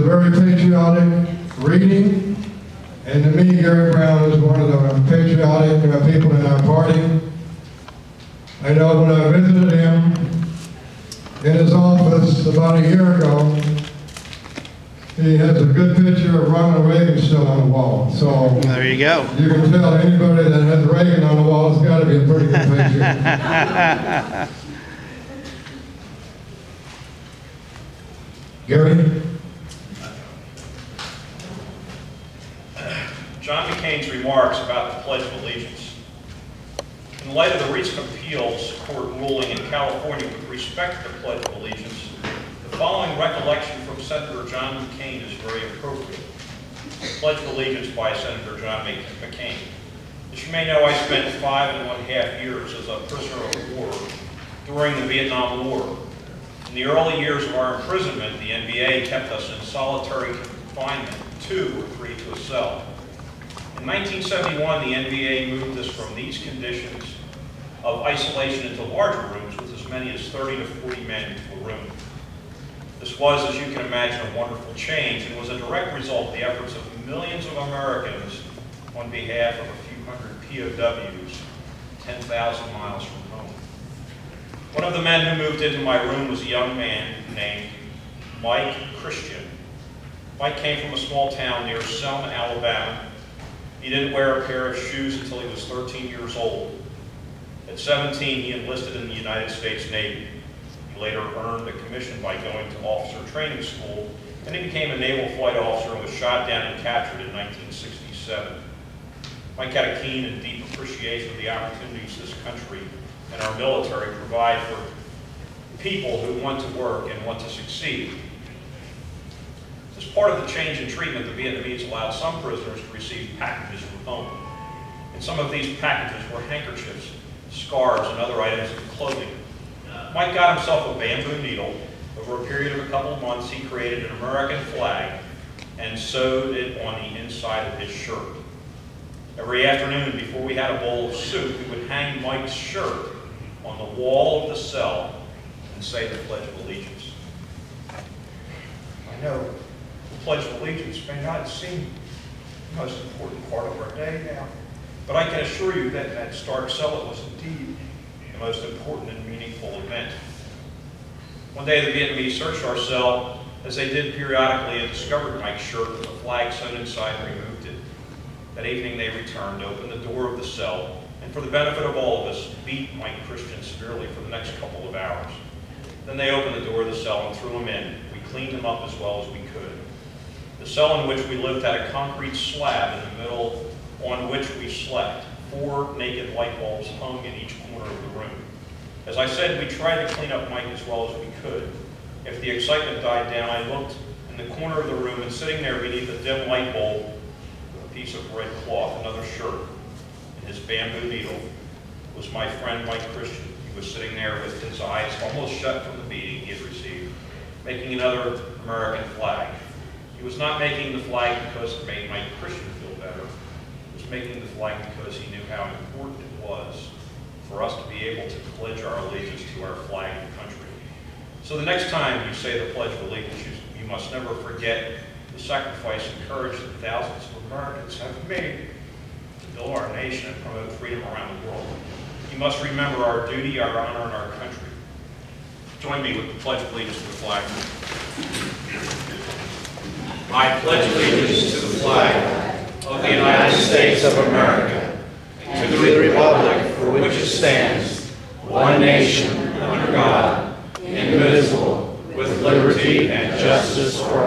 very patriotic reading, and to me, Gary Brown is one of the patriotic people in our party. I know when I visited him in his office about a year ago, he has a good picture of Ronald Reagan still on the wall. So there you go. You can tell anybody that has Reagan on the wall has got to be a pretty good picture. Gary? John McCain's remarks about the Pledge of Allegiance. In light of the recent appeals court ruling in California with respect to the Pledge of Allegiance, the following recollection from Senator John McCain is very appropriate. Pledge of Allegiance by Senator John McCain. As you may know, I spent 5.5 years as a prisoner of war during the Vietnam War. In the early years of our imprisonment, the NBA kept us in solitary confinement, 2 or 3 to a cell. In 1971, the NBA moved us from these conditions of isolation into larger rooms with as many as 30 to 40 men into a room. This was, as you can imagine, a wonderful change and was a direct result of the efforts of millions of Americans on behalf of a few hundred POWs 10,000 miles from home. One of the men who moved into my room was a young man named Mike Christian. Mike came from a small town near Selma, Alabama. He didn't wear a pair of shoes until he was 13 years old. At 17, he enlisted in the United States Navy. He later earned a commission by going to officer training school, and he became a naval flight officer and was shot down and captured in 1967. Mike had a keen and deep appreciation of the opportunities this country and our military provide for people who want to work and want to succeed. As part of the change in treatment, the Vietnamese allowed some prisoners to receive packages from home. And some of these packages were handkerchiefs, scarves, and other items of clothing. Mike got himself a bamboo needle. Over a period of a couple of months, he created an American flag and sewed it on the inside of his shirt. Every afternoon, before we had a bowl of soup, we would hang Mike's shirt on the wall of the cell and say the Pledge of Allegiance. I know the Pledge of Allegiance may not seem the most important part of our day now, but I can assure you that at Stark Cell it was indeed the most important and meaningful event. One day the Vietnamese searched our cell, as they did periodically, and discovered Mike's shirt with a flag sewn inside and removed it. That evening they returned, opened the door of the cell, and for the benefit of all of us, beat Mike Christian severely for the next couple of hours. Then they opened the door of the cell and threw him in. We cleaned him up as well as we could. The cell in which we lived had a concrete slab in the middle on which we slept. 4 naked light bulbs hung in each corner of the room. As I said, we tried to clean up Mike as well as we could. If the excitement died down, I looked in the corner of the room, and sitting there beneath a dim light bulb with a piece of red cloth, another shirt, and his bamboo needle, was my friend Mike Christian. He was sitting there with his eyes almost shut from the beating he had received, making another American flag. He was not making the flag because it made Mike Christian feel better. He was making the flag because he knew how important it was for us to be able to pledge our allegiance to our flag and country. So the next time you say the Pledge of Allegiance, you must never forget the sacrifice and courage that thousands of Americans have made to build our nation and promote freedom around the world. You must remember our duty, our honor, and our country. Join me with the Pledge of Allegiance to the flag. I pledge allegiance to the flag of the United States of America, and to the republic for which it stands, one nation, under God, indivisible, with liberty and justice for all.